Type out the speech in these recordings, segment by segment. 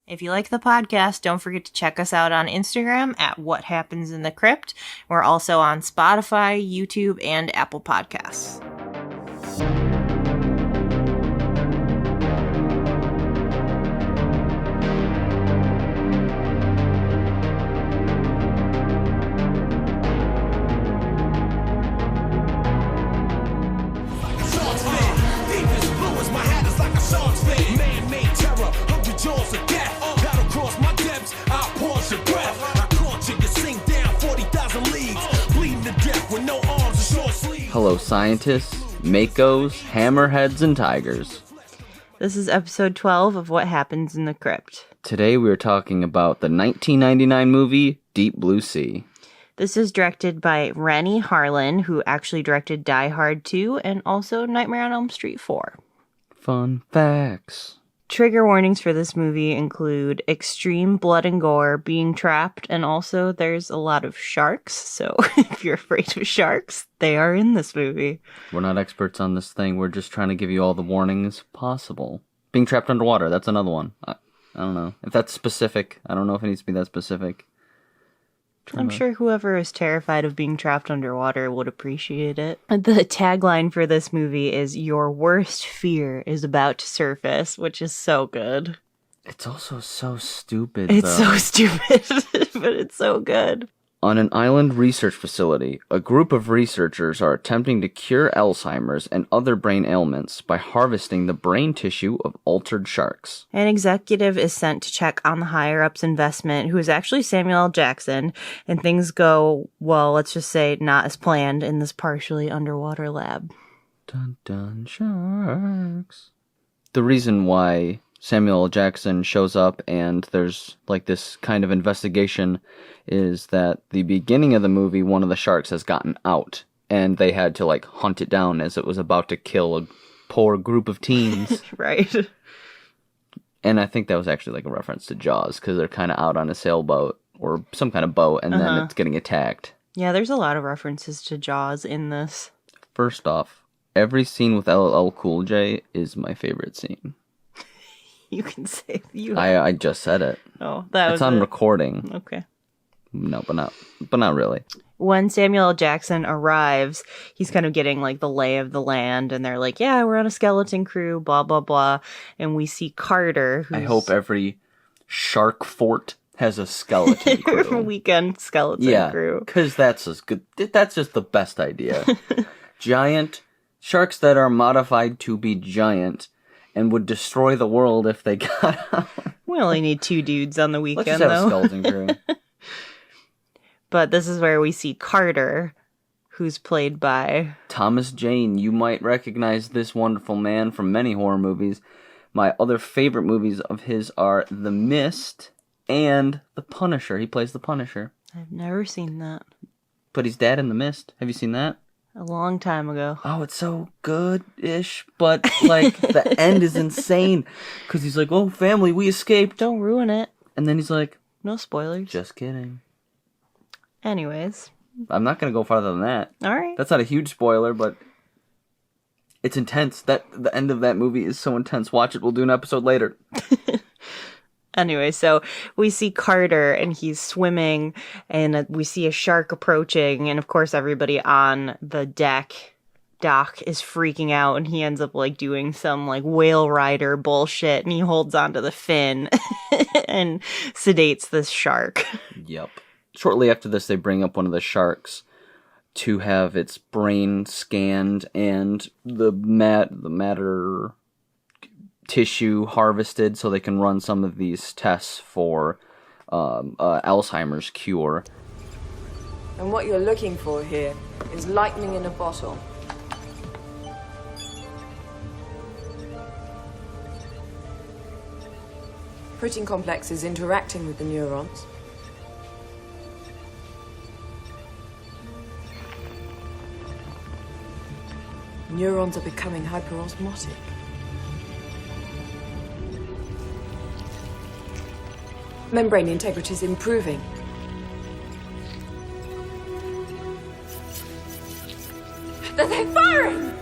If you like the podcast, don't forget to check us out on Instagram at What Happens in the Crypt. We're also on Spotify, YouTube, and Apple Podcasts. Hello, scientists, makos, hammerheads, and tigers. This is episode 12 of What Happens in the Crypt. Today we are talking about the 1999 movie Deep Blue Sea. This is directed by Rennie Harlin, who actually directed Die Hard 2 and also Nightmare on Elm Street 4. Fun facts. Trigger warnings for this movie include extreme blood and gore, being trapped, and also there's a lot of sharks, so if you're afraid of sharks, they are in this movie. We're not experts on this thing, we're just trying to give you all the warnings possible. Being trapped underwater, that's another one. I don't know. If that's specific, I don't know if it needs to be that specific. I'm sure whoever is terrified of being trapped underwater would appreciate it. The tagline for this movie is, "Your worst fear is about to surface," which is so good. It's also so stupid, It's so stupid, but it's so good. On an island research facility, a group of researchers are attempting to cure Alzheimer's and other brain ailments by harvesting the brain tissue of altered sharks. An executive is sent to check on the higher-up's investment, who is actually Samuel L. Jackson, and things go, well, let's just say, not as planned in this partially underwater lab. Dun dun, sharks. The reason why Samuel L. Jackson shows up and there's like this kind of investigation is that the beginning of the movie, one of the sharks has gotten out and they had to like hunt it down as it was about to kill a poor group of teens. Right. And I think that was actually like a reference to Jaws because they're kind of out on a sailboat or some kind of boat and then it's getting attacked. Yeah, there's a lot of references to Jaws in this. First off, every scene with LL Cool J is my favorite scene. You can say you. I just said it. Oh, that was it's on recording. Okay. No, but not really. When Samuel L. Jackson arrives, he's kind of getting like the lay of the land, and they're like, "Yeah, we're on a skeleton crew, blah blah blah." And we see Carter. Who's... I hope every shark fort has a skeleton crew. Weekend skeleton crew. Because that's just good. That's just the best idea. Giant sharks that are modified to be giant. And would destroy the world if they got out. We only need 2 dudes on the weekend, Let's just have a skeleton crew. But this is where we see Carter, who's played by... Thomas Jane. You might recognize this wonderful man from many horror movies. My other favorite movies of his are The Mist and The Punisher. He plays The Punisher. I've never seen that. But he's dad in The Mist. Have you seen that? A long time ago. Oh, it's so good-ish, but, like, the end is insane. Because he's like, oh, family, we escaped. Don't ruin it. And then he's like... No spoilers. Just kidding. Anyways. I'm not going to go farther than that. All right. That's not a huge spoiler, but it's intense. The end of that movie is so intense. Watch it. We'll do an episode later. Anyway, so we see Carter, and he's swimming, and we see a shark approaching, and of course everybody on the dock is freaking out, and he ends up, like, doing some, like, whale rider bullshit, and he holds onto the fin and sedates this shark. Yep. Shortly after this, they bring up one of the sharks to have its brain scanned and the matter... tissue harvested so they can run some of these tests for Alzheimer's cure. And what you're looking for here is lightning in a bottle. Protein complex is interacting with the neurons. Neurons are becoming hyperosmotic. Membrane integrity is improving. They're firing!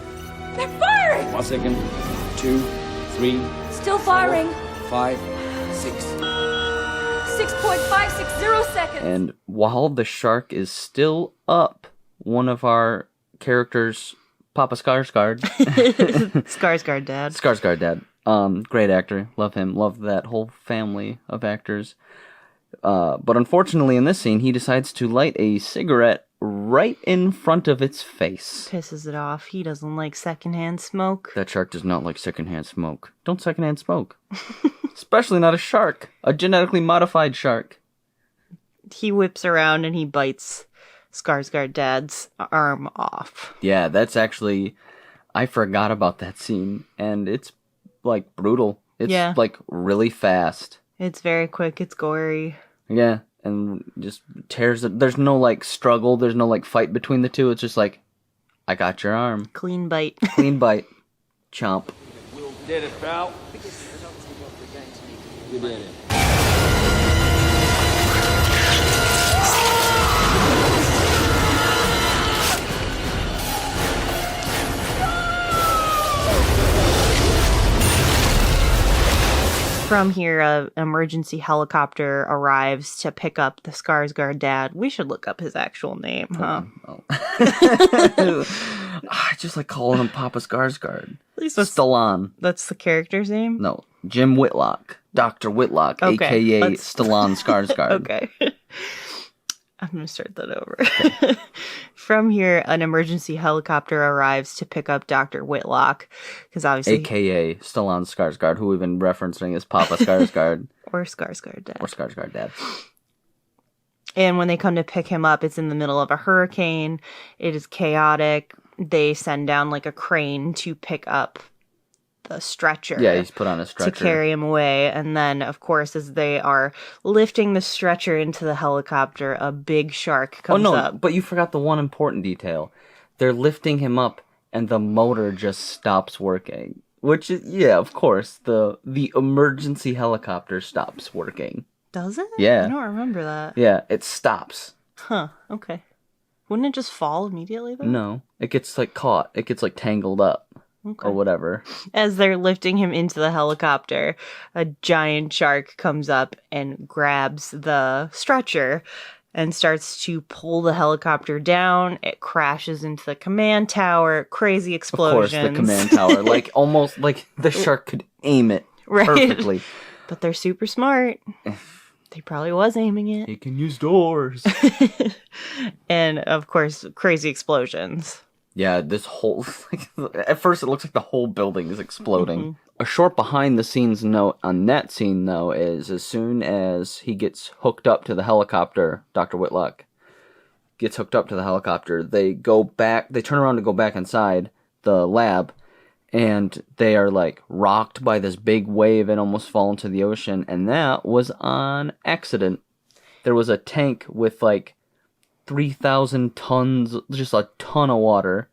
They're firing! 1 second. 2, 3. Still firing. 4, 5, 6. 6.560 seconds. And while the shark is still up, one of our characters, Papa Skarsgård, Skarsgård dad. Skarsgård dad, great actor, love him, love that whole family of actors. But unfortunately, in this scene, he decides to light a cigarette right in front of its face. Pisses it off. He doesn't like secondhand smoke. That shark does not like secondhand smoke. Don't secondhand smoke. Especially not a shark. A genetically modified shark. He whips around and he bites Skarsgård dad's arm off. Yeah, that's actually... I forgot about that scene. And it's, like, brutal. It's, like, really fast. It's very quick. It's gory. Yeah, and just tears it. There's no, like, struggle. There's no, like, fight between the two. It's just like, I got your arm. Clean bite. Clean bite. Chomp. Did it, pal? You did it. From here, an emergency helicopter arrives to pick up the Skarsgård dad. We should look up his actual name, huh? I just like calling him Papa Skarsgård. At least Stallone. that's the character's name? No, Jim Whitlock. Dr. Whitlock, a.k.a. Stallone Skarsgård. Okay. I'm going to start that over. From here, an emergency helicopter arrives to pick up Dr. Whitlock, because obviously... A.k.a. Stallone Skarsgård, who we've been referencing as Papa Skarsgård. Or Skarsgård dad. Or Skarsgård dad. And when they come to pick him up, it's in the middle of a hurricane. It is chaotic. They send down like a crane to pick up the stretcher. Yeah, he's put on a stretcher. To carry him away. And then, of course, as they are lifting the stretcher into the helicopter, a big shark comes up. But you forgot the one important detail. They're lifting him up, and the motor just stops working. Which is, yeah, of course, the emergency helicopter stops working. Does it? Yeah. I don't remember that. Yeah, it stops. Huh, okay. Wouldn't it just fall immediately, though? No, it gets, like, caught. It gets, like, tangled up. Okay. Or whatever. As they're lifting him into the helicopter, a giant shark comes up and grabs the stretcher and starts to pull the helicopter down. It crashes into the command tower. Crazy explosions. Of course, the command tower. Like, almost like the shark could aim it perfectly. But they're super smart. He probably was aiming it. He can use doors. And, of course, crazy explosions. Yeah, this whole... at first, it looks like the whole building is exploding. Mm-hmm. A short behind-the-scenes note on that scene, though, is as soon as he gets hooked up to the helicopter, Dr. Whitlock gets hooked up to the helicopter, they turn around to go back inside the lab, and they are, like, rocked by this big wave and almost fall into the ocean, and that was on accident. There was a tank with, like, 3,000 tons, just a ton of water.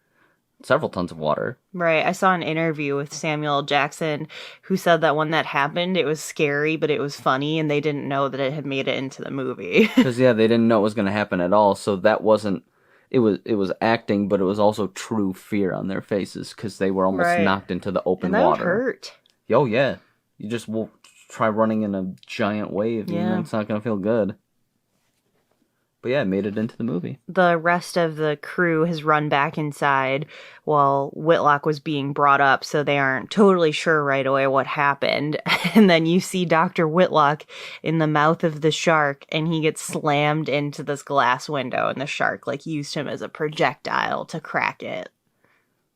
Several tons of water. Right. I saw an interview with Samuel L. Jackson who said that when that happened, it was scary, but it was funny, and they didn't know that it had made it into the movie. Because, yeah, they didn't know it was going to happen at all, so that wasn't... It was acting, but it was also true fear on their faces, because they were almost knocked into the open and that water. Would hurt. Oh, yeah. You just will try running in a giant wave, and it's not going to feel good. But yeah, it made it into the movie. The rest of the crew has run back inside while Whitlock was being brought up, so they aren't totally sure right away what happened. And then you see Dr. Whitlock in the mouth of the shark, and he gets slammed into this glass window, and the shark, like, used him as a projectile to crack it.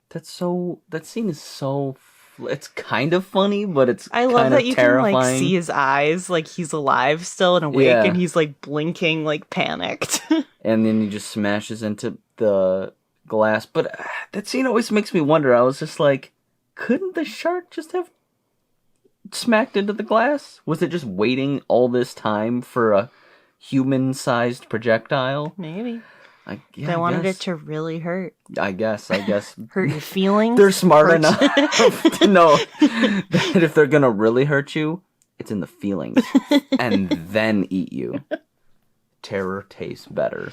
That scene is so... It's kind of funny, but it's I love that you terrifying. can, like, see his eyes, like, he's alive still and awake, and he's, like, blinking, like, panicked. And then he just smashes into the glass. But that scene always makes me wonder. I was just like, couldn't the shark just have smacked into the glass? Was it just waiting all this time for a human-sized projectile? Maybe. They they wanted it to really hurt. I guess. Hurt your feelings? They're smart enough to know that if they're gonna really hurt you, it's in the feelings. And then eat you. Terror tastes better.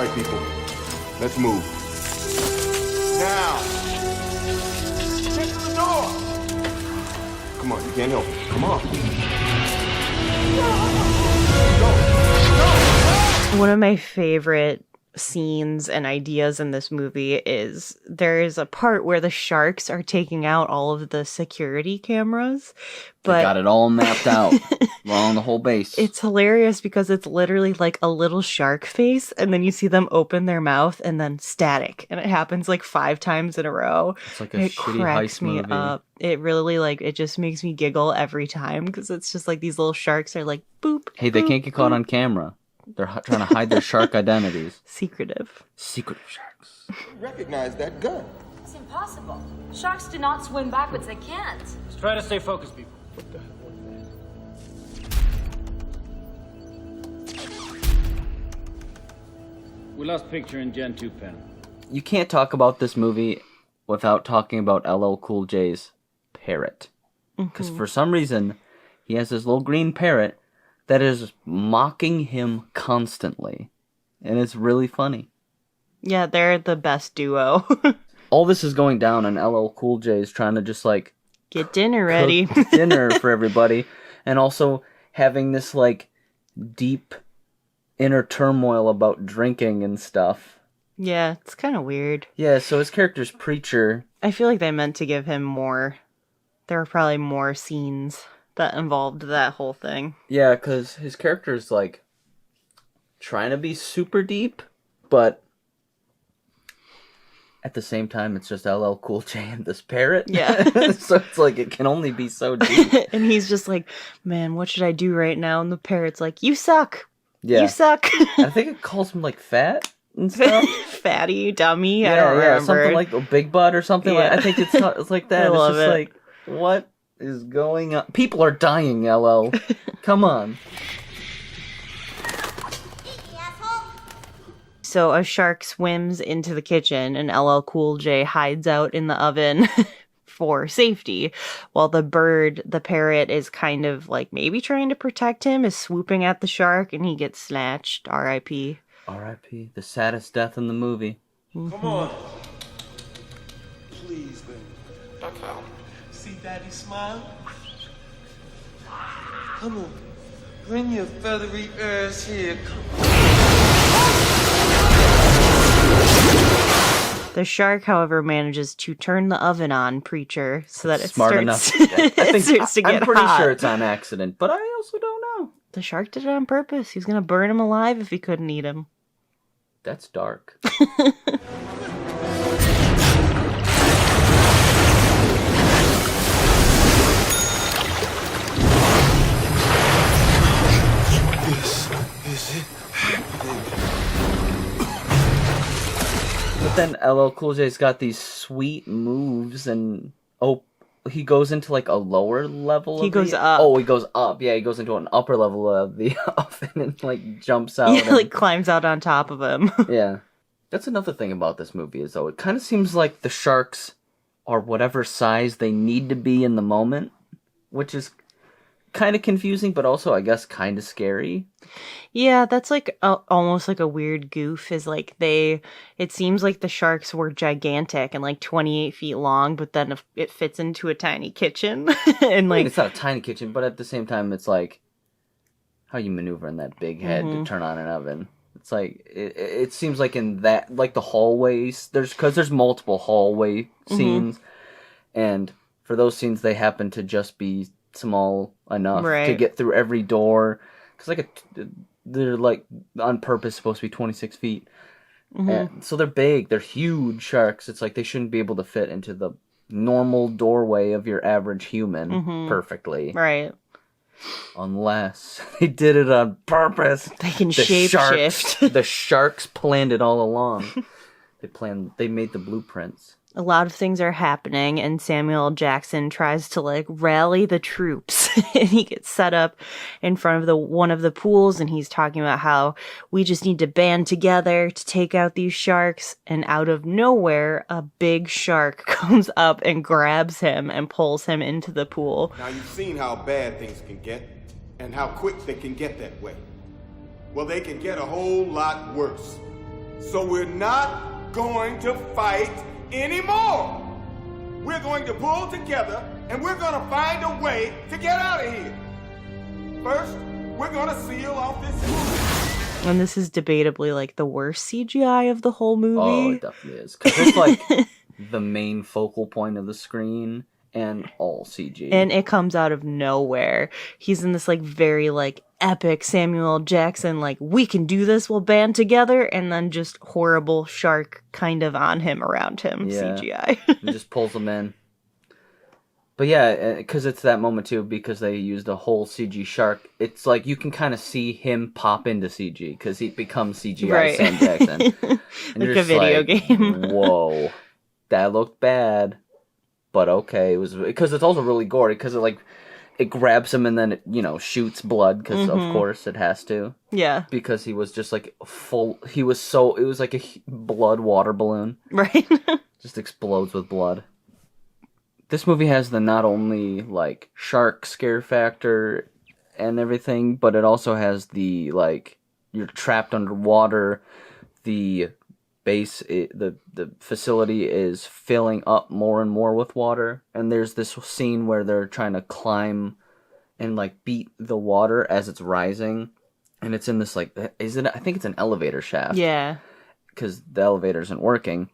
right, people. Let's move. Now! Get to the door! Come on, you can't help it. Come on. One of my favorite scenes and ideas in this movie is there is a part where the sharks are taking out all of the security cameras, but They got it all mapped out along the whole base. it's hilarious because it's literally like a little shark face, and then you see them open their mouth and then static, and it happens like 5 times in a row. It's like a It shitty cracks heist me movie. up. It really it just makes me giggle every time because it's just like these little sharks are like boop. Hey, they boop, can't get caught boop. on camera. They're trying to hide their shark identities. Secretive. Secretive sharks. Recognize that gun. It's impossible. Sharks do not swim backwards. They can't. Let's try to stay focused, people. We lost picture in Gen 2 pen. You can't talk about this movie without talking about LL Cool J's parrot. Because for some reason, he has this little green parrot that is mocking him constantly. And it's really funny. Yeah, they're the best duo. All this is going down, and LL Cool J is trying to just like Get dinner ready. cook dinner for everybody, and also having this like deep inner turmoil about drinking and stuff. Yeah, it's kind of weird. Yeah, so his character's preacher. I feel like they meant to give him more. There were probably more scenes that involved that whole thing. Yeah, because his character's like trying to be super deep, but at the same time, it's just LL Cool J and this parrot. Yeah. So it's like it can only be so deep. And he's just like, man, what should I do right now? And the parrot's like, you suck. Yeah, You suck. I think it calls him like fat and stuff. Fatty, dummy. I Yeah, don't remember. something like a big butt or something. Yeah. Like I think it's like that. I It's love just it. like, what is going on? People are dying, LL. Come on. So a shark swims into the kitchen and LL Cool J hides out in the oven for safety, while the bird, the parrot, is kind of like maybe trying to protect him, is swooping at the shark, and he gets snatched. R.I.P. R.I.P. The saddest death in the movie. Come on. Please, baby. Okay. See Daddy smile? Come on. Bring your feathery ass here. The shark, however, manages to turn the oven on, preacher, so that it Smart starts, enough. I it think starts to get I'm pretty hot. sure it's on accident, but I also don't know. The shark did it on purpose. He was gonna burn him alive if he couldn't eat him. That's dark. Is it? But then LL Cool J's got these sweet moves, and he goes into like a lower level. He goes up. Oh, he goes up. Yeah, he goes into an upper level of the oven and like jumps out. Yeah, like climbs out on top of him. Yeah. That's another thing about this movie is though it kind of seems like the sharks are whatever size they need to be in the moment, which is kind of confusing, but also I guess kind of scary. Yeah, that's like almost like a weird goof. Is like it seems like the sharks were gigantic and like 28 feet long, but then it fits into a tiny kitchen. And I mean, like, it's not a tiny kitchen, but at the same time, it's like how you maneuver in that big head to turn on an oven. It's like it seems like in that like the hallways there's multiple hallway scenes, and for those scenes they happen to just be small enough to Right. get through every door because they're like on purpose supposed to be 26 feet. And so they're big, they're huge sharks. It's like they shouldn't be able to fit into the normal doorway of your average human perfectly, right. unless they did it on purpose. They can The shape sharks, shift. the sharks planned it all along. They made the blueprints. A lot of things are happening, and Samuel Jackson tries to like rally the troops. And he gets set up in front of one of the pools, and he's talking about how we just need to band together to take out these sharks. And out of nowhere, a big shark comes up and grabs him and pulls him into the pool. Now you've seen how bad things can get and how quick they can get that way. Well, they can get a whole lot worse. So we're not going to fight anymore. We're going to pull together and we're going to find a way to get out of here. First, we're going to seal off this movie. And this is debatably like the worst CGI of the whole Oh, movie. it definitely is. Because it's like the main focal point of the screen and all CG. And it comes out of nowhere. He's in this like very like epic Samuel L. Jackson, like, we can do this, we'll band together, and then just horrible shark kind of on him, around him, Yeah. CGI. It just pulls them in. But yeah, because it's that moment too, because they used a whole CG shark. It's like you can kind of see him pop into CG because he becomes CGI Right. Sam Jackson. And Like you're a just video game. Whoa, that looked bad, but okay. It was because it's also really gory because it grabs him and then it shoots blood because of course it has to. Yeah. Because he was just like full. It was like a blood water balloon. Right. Just explodes with blood. This movie has the not only like shark scare factor and everything, but it also has the like you're trapped underwater. The the facility is filling up more and more with water, and there's this scene where they're trying to climb and like beat the water as it's rising, and it's in this like I think it's an elevator shaft. Yeah. Because the elevator isn't working.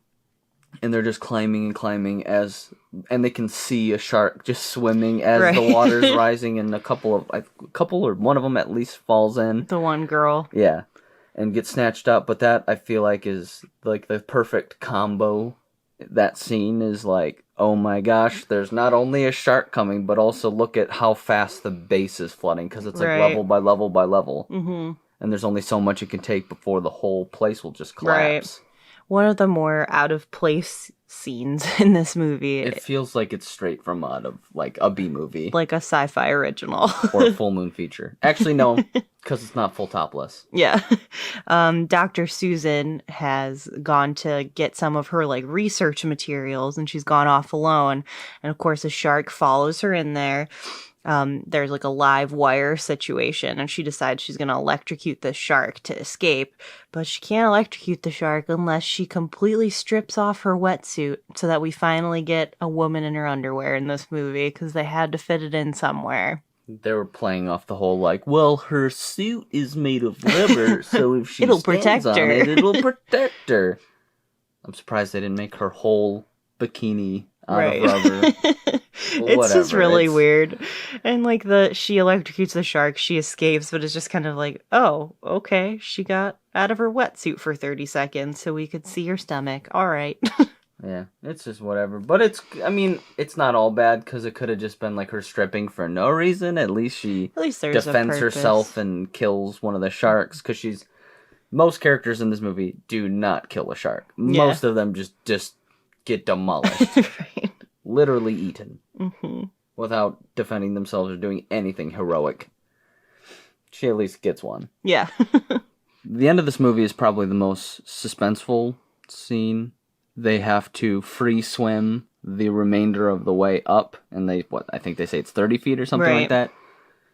And they're just climbing and climbing and they can see a shark just swimming as Right. the water's rising, and one of them at least falls in. The one girl. Yeah, and gets snatched up. But that I feel like is like the perfect combo. That scene is like, oh my gosh, there's not only a shark coming, but also look at how fast the base is flooding because it's like Right. level by level by level. Mm-hmm. And there's only so much it can take before the whole place will just collapse. Right. One of the more out of place scenes in this movie, It feels like it's straight from out of like a B movie like a sci-fi original. or a full moon feature. Actually, no, because it's not full topless. Yeah. Dr. Susan has gone to get some of her like research materials, and she's gone off alone. And of course, a shark follows her in there. There's like a live wire situation, and she decides she's going to electrocute the shark to escape, but she can't electrocute the shark unless she completely strips off her wetsuit, so that we finally get a woman in her underwear in this movie, because they had to fit it in somewhere. They were playing off the whole like, well, her suit is made of rubber, so if she It'll stands protect on her. it'll protect her. I'm surprised they didn't make her whole bikini out of rubber. It's just Whatever, really it's- weird. And like she electrocutes the shark, she escapes, but it's just kind of like, oh, okay, she got out of her wetsuit for 30 seconds so we could see her stomach. All right. Yeah, it's just whatever. But it's not all bad because it could have just been like her stripping for no reason. At least she At least there's defends a purpose. herself and kills one of the sharks because most characters in this movie do not kill a shark. Yeah. Most of them just get demolished. Right. Literally eaten. Mm-hmm. Without defending themselves or doing anything heroic. She at least gets one. Yeah. The end of this movie is probably the most suspenseful scene. They have to free swim the remainder of the way up, and I think they say it's 30 feet or something Right. like that.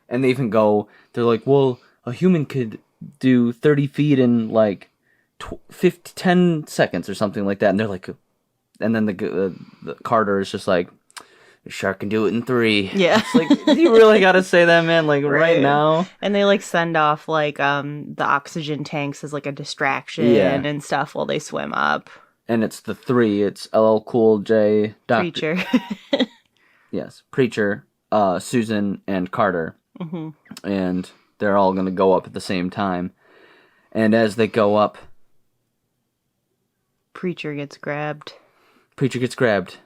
And they even they're like, well, a human could do 30 feet in like 10 seconds or something like that. And they're like, and then the Carter is just like, the shark can do it in 3. Yeah. It's like, you really gotta say that, man, like right Right. now. And they like send off like the oxygen tanks as like a distraction Yeah. and stuff while they swim up. And it's the 3. It's LL Cool J, Dr. Preacher. Yes, Preacher, Susan, and Carter. Mm-hmm. And they're all going to go up at the same time. And as they go up, Preacher gets grabbed. Preacher gets grabbed.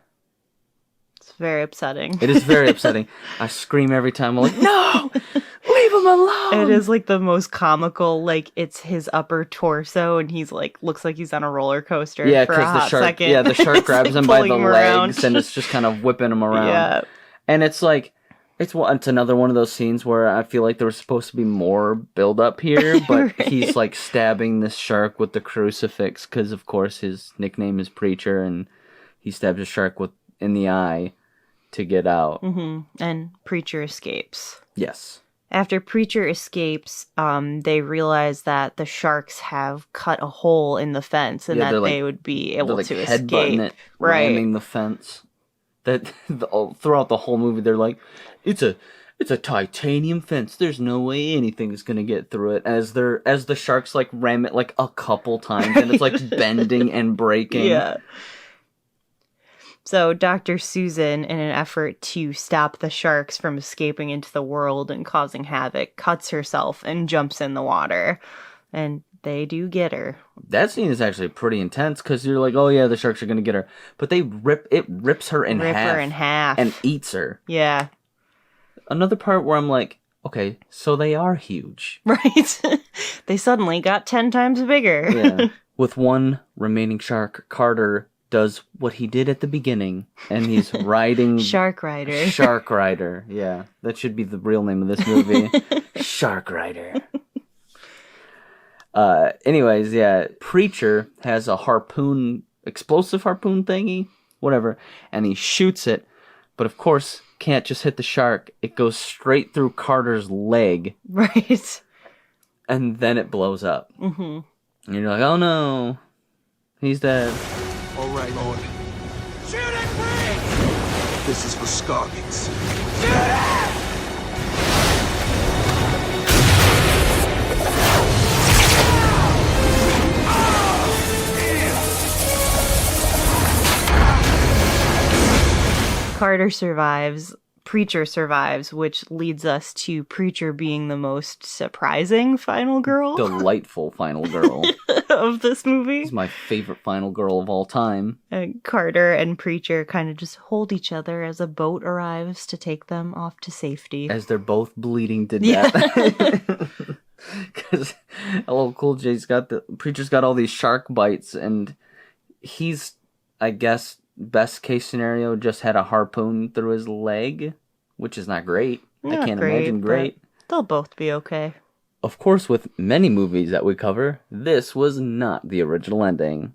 It's very upsetting. It is very upsetting. I scream every time. I'm like, no! Leave him alone! It is like the most comical, like it's his upper torso and he's like, looks like he's on a roller coaster Yeah, for a because the hot shark, second. yeah, the shark It's, grabs like, him by the pulling him around. legs and it's just kind of whipping him around. Yeah. And it's like, it's another one of those scenes where I feel like there was supposed to be more build up here, but Right. he's like stabbing this shark with the crucifix because, of course, his nickname is Preacher, and he stabs a shark in the eye to get out. Mm-hmm. And Preacher escapes. Yes. After Preacher escapes, they realize that the sharks have cut a hole in the fence and Yeah, that they're like- they would be They're able like to headbutting escape. it, Right. ramming the fence. That throughout the whole movie, they're like, it's a titanium fence. There's no way anything's gonna get through it. As the sharks like ram it like a couple times, and it's like bending and breaking. Yeah. So Dr. Susan, in an effort to stop the sharks from escaping into the world and causing havoc, cuts herself and jumps in the water. And they do get her. That scene is actually pretty intense because you're like, oh yeah, the sharks are gonna get her, but they rips her in half and eats her. Yeah. Another part where I'm like, okay, so they are huge. Right. They suddenly got 10 times bigger. Yeah. With one remaining shark, Carter does what he did at the beginning, and he's riding... Shark Rider. Shark Rider, yeah. That should be the real name of this movie. Shark Rider. Anyways, yeah, Preacher has a explosive harpoon thingy, whatever, and he shoots it, but of course can't just hit the shark. It goes straight through Carter's leg. Right. And then it blows up. Mm-hmm. And you're like, oh no, he's dead. All right, Lord. Shoot it, Briggs! This is for Scargans. Shoot it! Carter survives, Preacher survives, which leads us to Preacher being the most surprising final girl Delightful final girl. of this movie. She's my favorite final girl of all time. And Carter and Preacher kind of just hold each other as a boat arrives to take them off to safety. As they're both bleeding to death. Because LL Cool J's Preacher's got all these shark bites, and he's, I guess, best case scenario, just had a harpoon through his leg, which is not great. Not I can't great, imagine great. They'll both be okay. Of course, with many movies that we cover, this was not the original ending.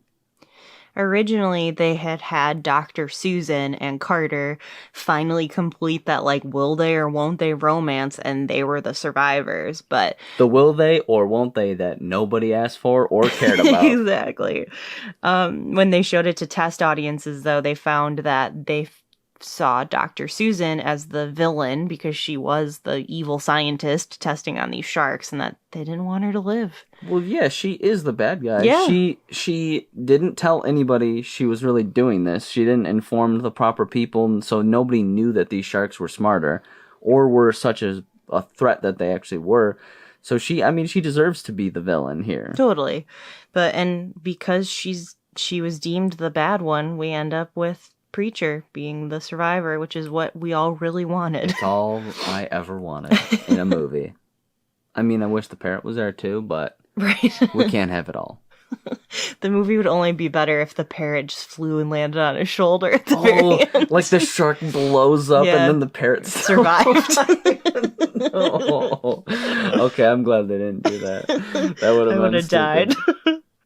Originally, they had Dr. Susan and Carter finally complete that, like, will they or won't they romance, and they were the survivors, but... The will they or won't they that nobody asked for or cared about. Exactly. When they showed it to test audiences, though, they found that they saw Dr. Susan as the villain because she was the evil scientist testing on these sharks, and that they didn't want her to live. Well, yeah, she is the bad guy. Yeah. She didn't tell anybody she was really doing this. She didn't inform the proper people, and so nobody knew that these sharks were smarter or were such a threat that they actually were. So she deserves to be the villain here. Totally. And because she was deemed the bad one, we end up with Preacher being the survivor, which is what we all really wanted. It's all I ever wanted in a movie. I mean, I wish the parrot was there too, but Right. we can't have it all. The movie would only be better if the parrot just flew and landed on his shoulder at the very end. Like the shark blows up Yeah. and then the parrot Survived. Oh. Okay, I'm glad they didn't do that. That would I would have died.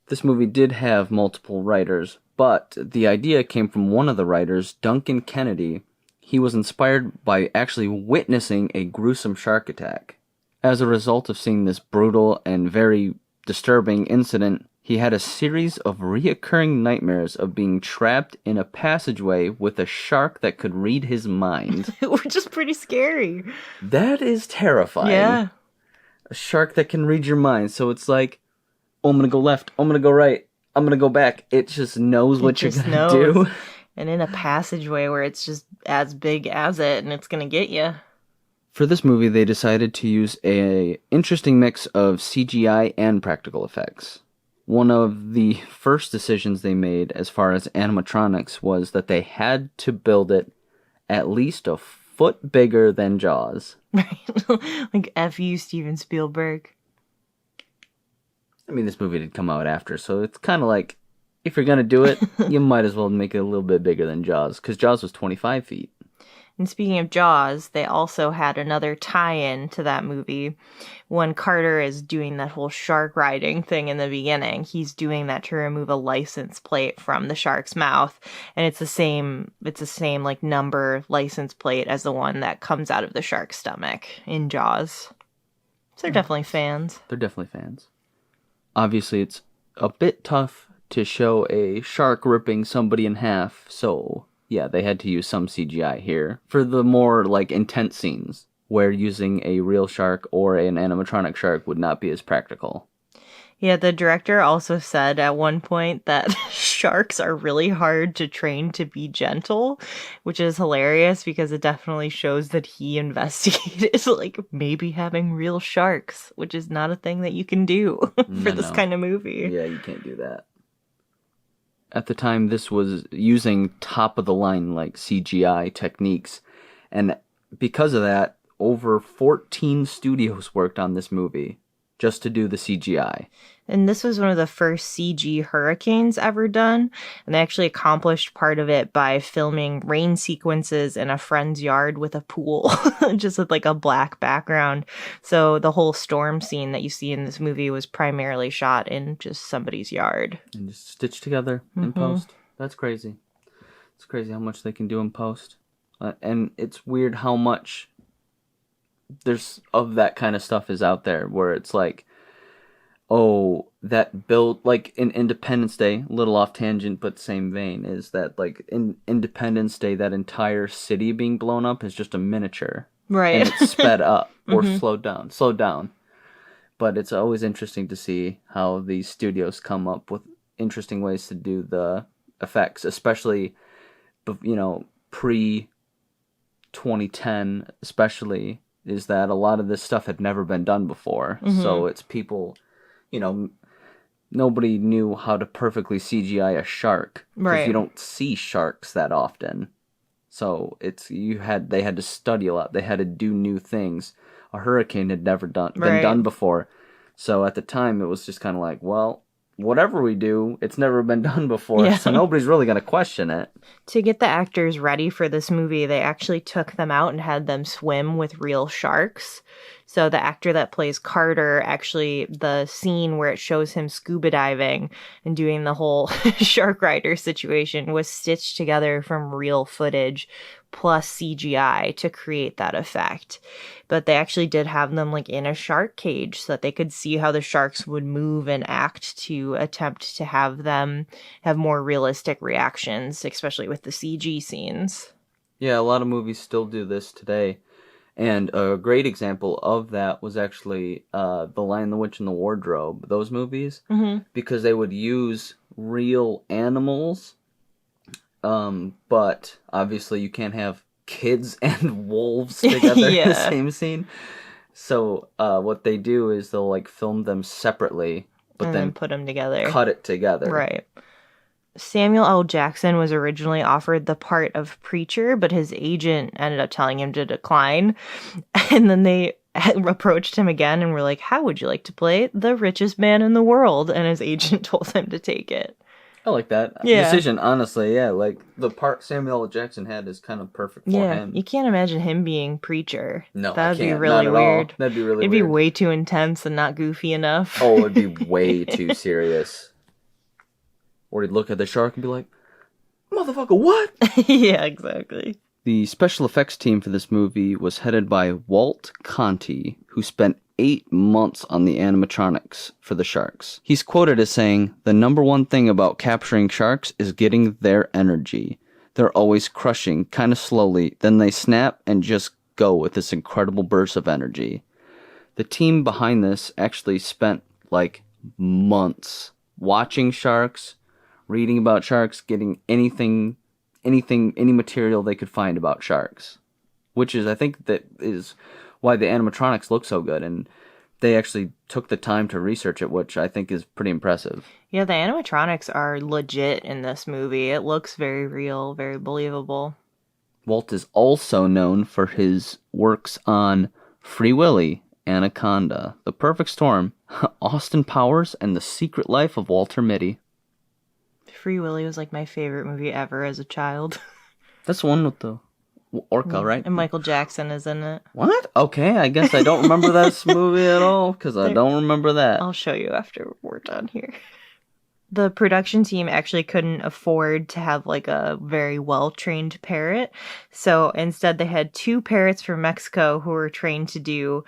This movie did have multiple writers, but the idea came from one of the writers, Duncan Kennedy. He was inspired by actually witnessing a gruesome shark attack. As a result of seeing this brutal and very disturbing incident, he had a series of reoccurring nightmares of being trapped in a passageway with a shark that could read his mind. Which is pretty scary. That is terrifying. Yeah. A shark that can read your mind. So it's like, oh, I'm going to go left. I'm going to go right. I'm going to go back. It just knows what you're going to do. And in a passageway where it's just as big as it, and it's going to get you. For this movie, they decided to use an interesting mix of CGI and practical effects. One of the first decisions they made as far as animatronics was that they had to build it at least a foot bigger than Jaws. Right. Like, F you, Steven Spielberg. I mean, this movie did come out after, so it's kind of like, if you're going to do it, you might as well make it a little bit bigger than Jaws, because Jaws was 25 feet. And speaking of Jaws, they also had another tie-in to that movie. When Carter is doing that whole shark riding thing in the beginning, he's doing that to remove a license plate from the shark's mouth. And it's the same like number license plate as the one that comes out of the shark's stomach in Jaws. So they're definitely fans. They're definitely fans. Obviously, it's a bit tough to show a shark ripping somebody in half, so yeah, they had to use some CGI here for the more like intense scenes where using a real shark or an animatronic shark would not be as practical. Yeah, the director also said at one point that sharks are really hard to train to be gentle, which is hilarious because it definitely shows that he investigated like maybe having real sharks, which is not a thing that you can do for this kind of movie. Yeah, you can't do that. At the time, this was using top-of-the-line like CGI techniques, and because of that, over 14 studios worked on this movie just to do the CGI. And this was one of the first CG hurricanes ever done. And they actually accomplished part of it by filming rain sequences in a friend's yard with a pool, just with like a black background. So the whole storm scene that you see in this movie was primarily shot in just somebody's yard. And just stitched together in post. That's crazy. It's crazy how much they can do in post. And it's weird how much there's of that kind of stuff is out there where it's like, oh, that build, like in Independence Day, a little off tangent, but same vein, is that like in Independence Day, that entire city being blown up is just a miniature. Right. And it's sped up or slowed down. But it's always interesting to see how these studios come up with interesting ways to do the effects, especially, pre 2010, especially, is that a lot of this stuff had never been done before. So it's people, nobody knew how to perfectly CGI a shark. Because you don't see sharks that often. So they had to study a lot. They had to do new things. A hurricane had never been done before. So at the time, it was just kind of like, well, whatever we do, it's never been done before, so nobody's really going to question it. To get the actors ready for this movie, they actually took them out and had them swim with real sharks. So the actor that plays Carter, actually, the scene where it shows him scuba diving and doing the whole shark rider situation was stitched together from real footage plus CGI to create that effect. But they actually did have them like in a shark cage so that they could see how the sharks would move and act to attempt to have them have more realistic reactions, especially with the CG scenes. Yeah, a lot of movies still do this today. And a great example of that was actually The Lion, the Witch, and the Wardrobe, those movies, because they would use real animals, but obviously you can't have kids and wolves together in the same scene. So what they do is they'll like film them separately, but and then put them together. Cut it together. Right. Samuel L. Jackson was originally offered the part of Preacher, but his agent ended up telling him to decline. And then they approached him again and were like, how would you like to play the richest man in the world? And his agent told him to take it. I like that decision, honestly. Yeah, like the part Samuel L. Jackson had is kind of perfect for him. You can't imagine him being Preacher. No, that'd I can't. Be really Not at weird. All. That'd be really It'd weird. Be way too intense and not goofy enough. Oh, it'd be way too serious. Or he'd look at the shark and be like, motherfucker, what? Yeah, exactly. The special effects team for this movie was headed by Walt Conti, who spent 8 months on the animatronics for the sharks. He's quoted as saying, "The number one thing about capturing sharks is getting their energy. They're always crushing, kind of slowly, then they snap and just go with this incredible burst of energy." The team behind this actually spent like months watching sharks, reading about sharks, getting any material they could find about sharks. Which is, I think, that is why the animatronics look so good, and they actually took the time to research it, which I think is pretty impressive. Yeah, the animatronics are legit in this movie. It looks very real, very believable. Walt is also known for his works on Free Willy, Anaconda, The Perfect Storm, Austin Powers, and The Secret Life of Walter Mitty. Free Willy was like my favorite movie ever as a child. That's the one with the orca, right? And Michael Jackson is in it. What? Okay, I guess I don't remember this movie at all, because I don't remember that. I'll show you after we're done here. The production team actually couldn't afford to have like a very well-trained parrot. So instead they had 2 parrots from Mexico who were trained to do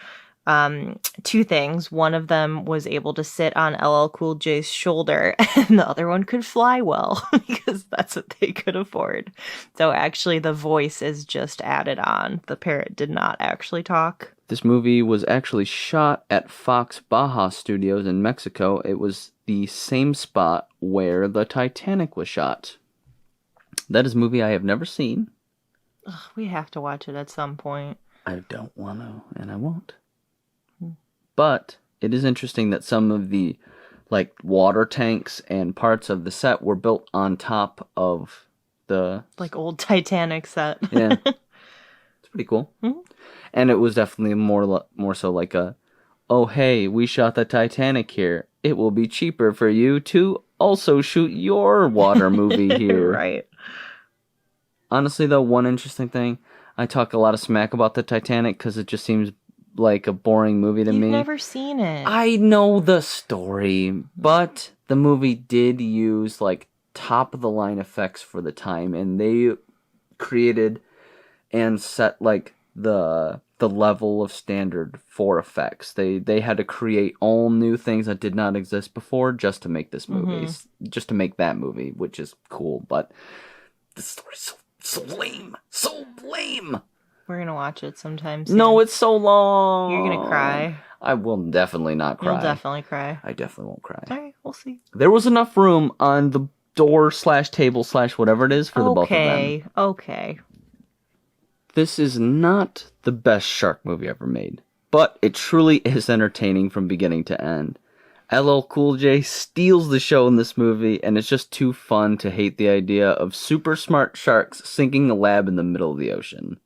two things. One of them was able to sit on LL Cool J's shoulder, and the other one could fly well because that's what they could afford. So actually, the voice is just added on. The parrot did not actually talk. This movie was actually shot at Fox Baja Studios in Mexico. It was the same spot where the Titanic was shot. That is a movie I have never seen. Ugh, we have to watch it at some point. I don't want to, and I won't. But it is interesting that some of the water tanks and parts of the set were built on top of the old Titanic set. Yeah, it's pretty cool. Mm-hmm. And it was definitely more so like oh hey, we shot the Titanic here. It will be cheaper for you to also shoot your water movie here. Right. Honestly, though, one interesting thing, I talk a lot of smack about the Titanic because it just seems like a boring movie to me. You've never seen it. I know the story, but the movie did use top of the line effects for the time, and they created and set the level of standard for effects. They had to create all new things that did not exist before just to make this movie, just to make that movie, which is cool. But the story's so lame, so lame. We're gonna watch it sometime soon. No, it's so long. You're gonna cry. I will definitely not cry. You'll definitely cry. I definitely won't cry. Alright, we'll see. There was enough room on the door/table/whatever it is for the both of them. Okay. This is not the best shark movie ever made, but it truly is entertaining from beginning to end. LL Cool J steals the show in this movie, and it's just too fun to hate the idea of super smart sharks sinking a lab in the middle of the ocean.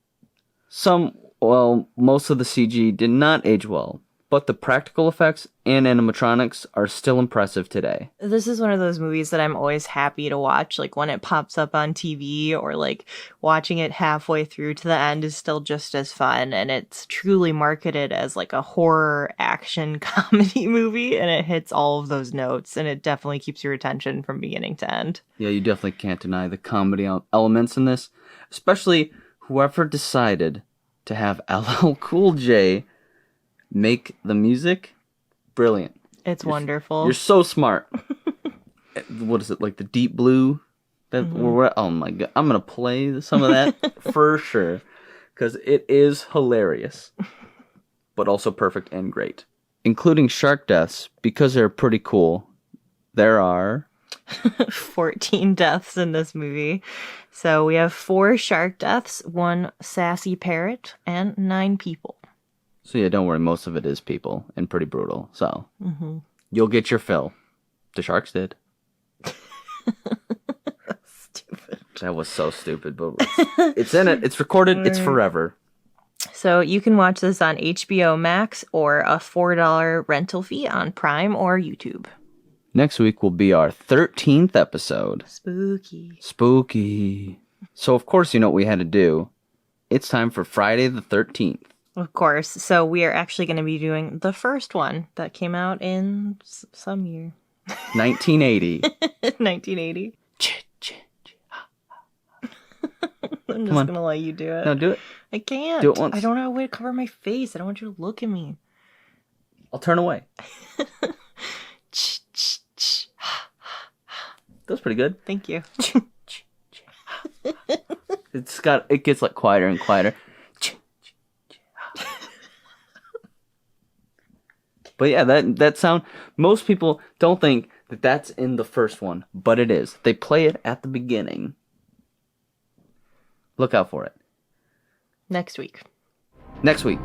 Most of the CG did not age well, but the practical effects and animatronics are still impressive today. This is one of those movies that I'm always happy to watch, when it pops up on TV, or watching it halfway through to the end is still just as fun, and it's truly marketed as a horror action comedy movie, and it hits all of those notes, and it definitely keeps your attention from beginning to end. Yeah, you definitely can't deny the comedy elements in this, especially whoever decided to have LL Cool J make the music. Brilliant. It's wonderful. You're so smart. What is it, the Deep Blue? Oh my god, I'm gonna play some of that for sure, because it is hilarious, but also perfect and great, including shark deaths, because they're pretty cool. There are 14 deaths in this movie. So we have 4 shark deaths, 1 sassy parrot, and 9 people. So yeah, don't worry, most of it is people and pretty brutal. So you'll get your fill. The sharks did. Stupid. That was so stupid, but it's in it. It's recorded. It's forever. So you can watch this on HBO Max or a $4 rental fee on Prime or YouTube. Next week will be our 13th episode. Spooky. So of course you know what we had to do. It's time for Friday the 13th. Of course. So we are actually going to be doing the first one that came out in some year. 1980. 1980. I'm just going to let you do it. No, do it. I can't. Do it once. I don't know a way to cover my face. I don't want you to look at me. I'll turn away. That was pretty good. Thank you. It gets quieter and quieter. But yeah, that sound, most people don't think that that's in the first one, but it is. They play it at the beginning. Look out for it. Next week. Next week.